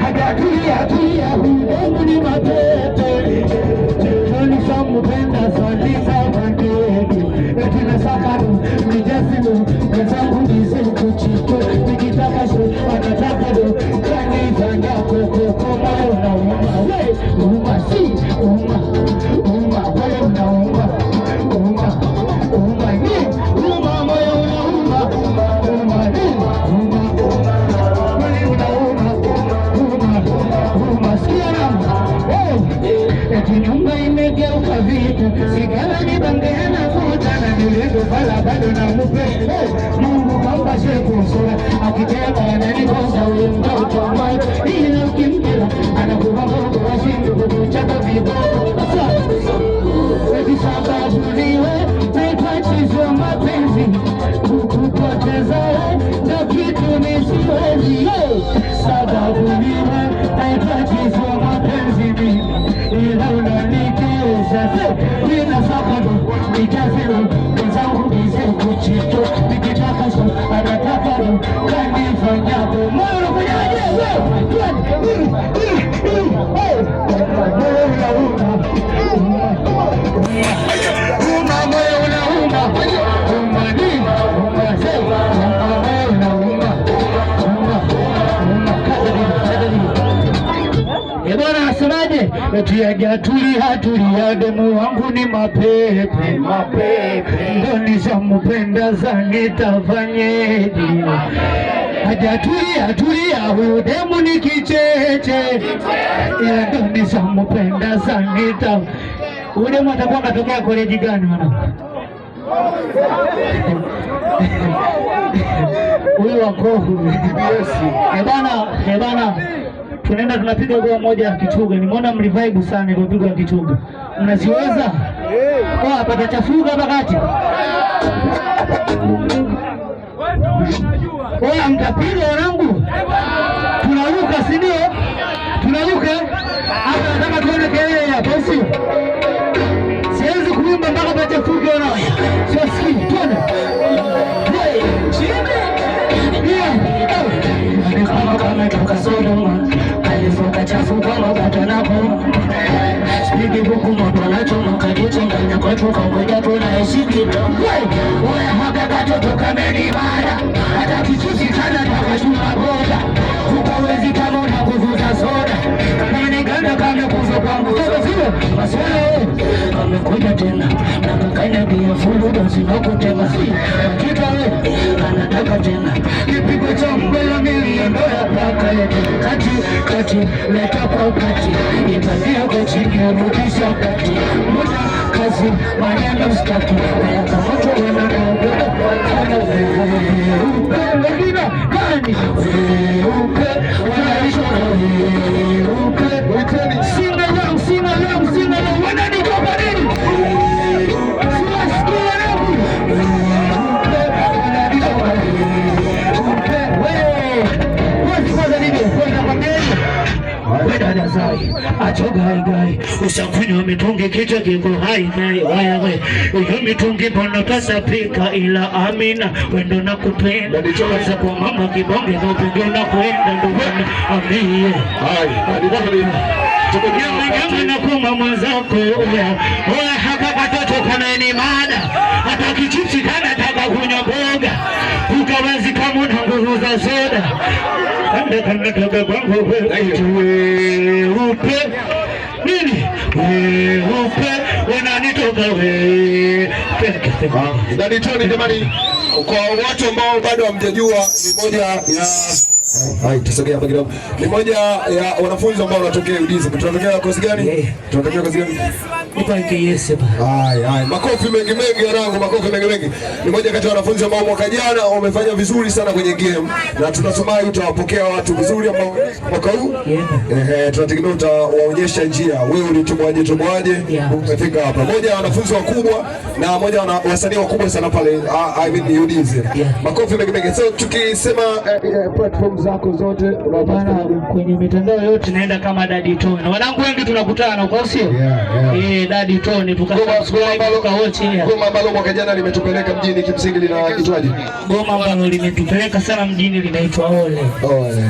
hajatulia tulia huyu ni mapepe Tony samupenda salisa bandegi Etina sakaru nijasimu Wenzangu nise kuchito Nikitaka shu anataka do Kani zanga koko koma una uma si uma wale una uma ni uma moyo una uma ni wale una uma sikia nama eti nyumba imegeuka vitu sigara ni bange na futa na nilivyo pala bado na mupe Mungu kamba sheku sura akitenda ananikosa ule mtoto wangu ila ukimkira anakuvanga kwa shingo kukuchaka viboko eti sababu niwe naitachizwa mapenzi kukupoteza ndo kitu nisiwezi sababu niwe naitachizwa mapenzi ila unanikeza nina sababu nijazilo wenzangu nize kuchito nikitaka so anataka do kanifanyako moyo kunyaje Tuyaga tulia demu wangu ni mapepe ndo nishamupenda zani tafanyeje hajatulia huyu demu ni kicheche ila ndo nishamupenda zani huyu demu atakuwa katokea koleji gani wana huyu wakohu ebana tunaenda tunapiga goli moja ya Kichuga. Nimeona mlivibe sana ile pigo ya Kichuga. Mnaziweza? Hapa tachafuga bakati. Oya mtapiga wanangu. Tunaruka si ndio? Tunaruka. Hapa nataka tuone kelele hapa sio? Siwezi kuimba mpaka tachafuga wanao. Sio sikii. Tuone. Chafuka mabata napo Spigi buku moto na chuma Kajichanganya kwa chuka Ngoja tunaishikito Oya haka katoto kameni mara Hata kichusi kana takashuma boda Tukawezi kama unakuvuza soda Kameni ganda kame kuzo kwangu Sasa sio maswala Kamekuja tena Na kakaina bia fulu Dosi na kutema Kita anataka tena Kipigo cha mbela milioni ya paka yetu Kati leta kwa kati Italia kwa chini Rudisha kati Muda kazi maneno staki Kaya kamoto wana naogoda Wana weupe Wengine kani weupe Wanaishona weupe Singa lang Wanani kwa nini Siwasikia wanangu Weupe Wanani kwa weupe Wezi kwa nini Wezi kwa nini Dada zai, acho gai usakunywa mitungi kichwa kiko hai nae wewe uyo mitungi bono pesa pika ila amina wendo na kupenda Kwanza kwa mama kibonge na upingo na kuenda ndo wana amie Nyama na kuma mwazako Oya haka katoto kana ni mada Hata kichipsi kana taka kunywa boga Ukawezi kama na nguvu za soda Kanda toka kwangu weupe Nini? Weupe Wananitoka weupe Ndani Tony jamani Kwa watu ambao bado hamjajua Ni moja ya tusogea hapa kidogo. Ni moja ya wanafunzi ambao wanatokea UDSM. Tunatokea kozi gani? Tunatokea kozi gani? Ipa KS hapa. Hai. Makofi mengi wanangu, makofi mengi. Ni moja kati ya wanafunzi ambao mwaka jana wamefanya vizuri sana kwenye game na tunatumai utawapokea watu vizuri ambao mwaka huu tunategemea utawaonyesha njia. Wewe ulitumwaje umefika hapa. Moja ya wanafunzi wakubwa na moja wa wasanii wakubwa sana pale I mean UDSM. Makofi mengi. So tukisema platform zako zote unapata kwenye mitandao yote naenda kama Daddy Tony. Wanangu wengi tunakutana kwa sio? ile Daddy Tony Goma ambalo mwaka jana limetupeleka mjini kimsingi linaitwaje? Goma ambalo limetupeleka sana mjini linaitwa Ole. Ole.